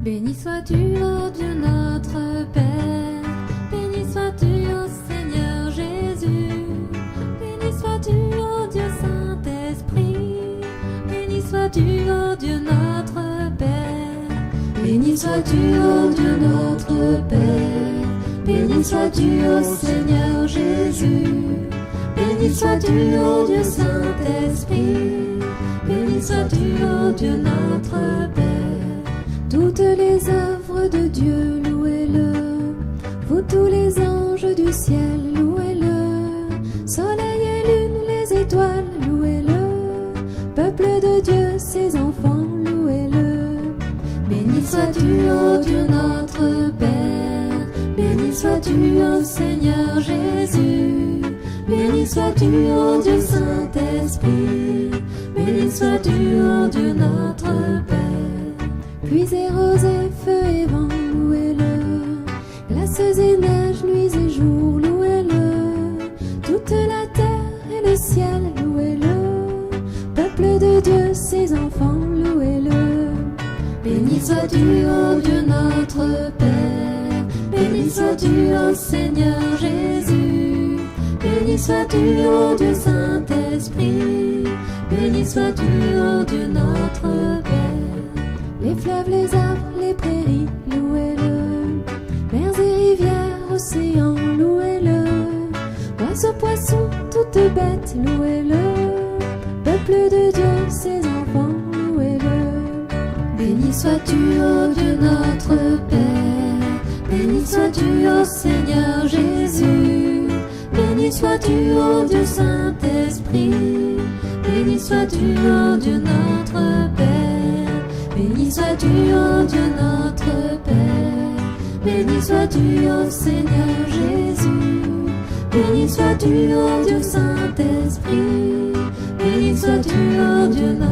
Béni sois-tu, ô Dieu notre Père, béni sois-tu, ô Seigneur Jésus, béni sois-tu, ô Dieu Saint-Esprit, béni sois-tu, ô Dieu notre Père, béni sois-tu, ô Dieu notre Père, béni sois-tu, ô Seigneur Jésus, béni sois-tu, ô Dieu Saint-Esprit, béni sois-tu, ô Dieu notre Père. Toutes les œuvres de Dieu, louez-le. Vous tous les anges du ciel, louez-le. Soleil et lune, les étoiles, louez-le. Peuple de Dieu, ses enfants, louez-le. Béni sois-tu, ô Dieu notre Père. Béni sois-tu, ô Seigneur Jésus. Béni sois-tu, ô Dieu Saint-Esprit. Béni sois-tu, ô Dieu notre Père. Pluies et roses et feu et vent, louez-le. Glaces et neiges, nuits et jours, louez-le. Toute la terre et le ciel, louez-le. Peuple de Dieu, ses enfants, louez-le. Béni sois-tu, ô Dieu notre Père. Béni sois-tu, ô Seigneur Jésus. Béni sois-tu, ô Dieu Saint-Esprit. Béni sois-tu, ô Dieu notre Père. Les fleuves, les arbres, les prairies, louez-le. Mers et rivières, océans, louez-le. Oiseaux, poissons, toutes bêtes, louez-le. Peuple de Dieu, ses enfants, louez-le. Béni sois-tu, ô Dieu notre Père. Béni sois-tu, ô Seigneur Jésus. Béni sois-tu, ô Dieu Saint-Esprit. Béni sois-tu, ô Dieu notre Père. Béni sois-tu, ô Dieu notre Père. Béni sois-tu, ô Seigneur Jésus. Béni sois-tu, ô Dieu Saint-Esprit. Béni sois-tu, ô Dieu notre Père.